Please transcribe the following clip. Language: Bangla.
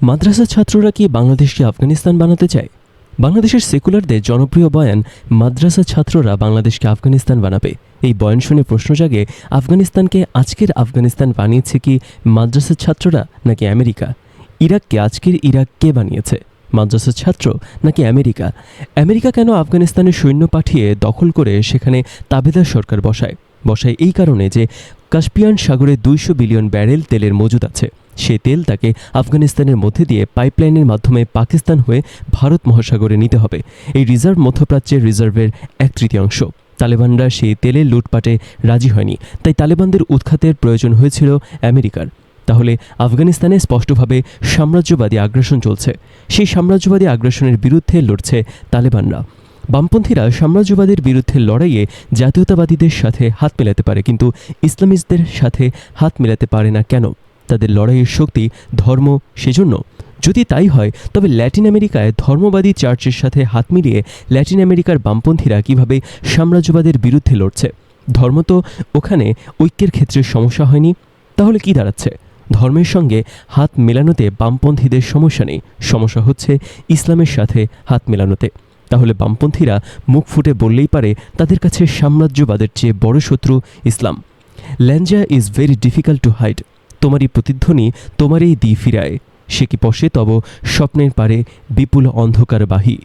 মাদ্রাসা ছাত্ররা কি বাংলাদেশকে আফগানিস্তান বানাতে চায়? বাংলাদেশের সেকুলারদের জনপ্রিয় বয়ান, মাদ্রাসা ছাত্ররা বাংলাদেশকে আফগানিস্তান বানাবে। এই বয়ান শুনে প্রশ্ন জাগে, আফগানিস্তানকে আজকের আফগানিস্তান বানিয়েছে কি মাদ্রাসা ছাত্ররা নাকি আমেরিকা? ইরাককে আজকের ইরাক কে বানিয়েছে, মাদ্রাসা ছাত্র নাকি আমেরিকা? আমেরিকা কেন আফগানিস্তানের সৈন্য পাঠিয়ে দখল করে সেখানে তাবেদার সরকার বসায় এই কারণে যে কাস্পিয়ান সাগরে 200 বিলিয়ন ব্যারেল তেলের মজুদ আছে। সে তেল তাকে আফগানিস্তানের মধ্যে দিয়ে পাইপলাইনের মাধ্যমে পাকিস্তান হয়ে ভারত মহাসাগরে নিতে হবে। এই রিজার্ভ মধ্যপ্রাচ্যের রিজার্ভের 1/3। তালেবানরা সেই তেলের লুটপাটে রাজি হয়নি, তাই তালেবানদের উৎখাতের প্রয়োজন হয়েছিল আমেরিকার। তাহলে আফগানিস্তানে স্পষ্টভাবে সাম্রাজ্যবাদী আগ্রাসন চলছে। সেই সাম্রাজ্যবাদী আগ্রাসনের বিরুদ্ধে লড়ছে তালেবানরা। বামপন্থীরা সাম্রাজ্যবাদের বিরুদ্ধে লড়াইয়ে জাতীয়তাবাদীদের সাথে হাত মেলাতে পারে, কিন্তু ইসলামিস্টদের সাথে হাত মেলাতে পারে না কেন? তাদের লড়াইয়ের শক্তি ধর্ম, সেজন্য? যদি তাই হয় তবে ল্যাটিন আমেরিকায় ধর্মবাদী চার্চের সাথে হাত মিলিয়ে ল্যাটিন আমেরিকার বামপন্থীরা কিভাবে সাম্রাজ্যবাদের বিরুদ্ধে লড়ছে? ধর্ম তো ওখানে ঐক্যের ক্ষেত্রে সমস্যা হয়নি, তাহলে কি দাঁড়াচ্ছে? ধর্মের সঙ্গে হাত মেলানোতে বামপন্থীদের সমস্যা নেই, সমস্যা হচ্ছে ইসলামের সাথে হাত মেলানোতে। তাহলে বামপন্থীরা মুখ ফুটে বললেই পারে তাদের কাছে সাম্রাজ্যবাদের চেয়ে বড় শত্রু ইসলাম। ল্যাঞ্জা is very difficult to hide. তোমারই প্রতিধ্বনি তোমারই দি ফিরায়, সে কি পশে তব স্বপ্নের পারে বিপুল অন্ধকার বাহী।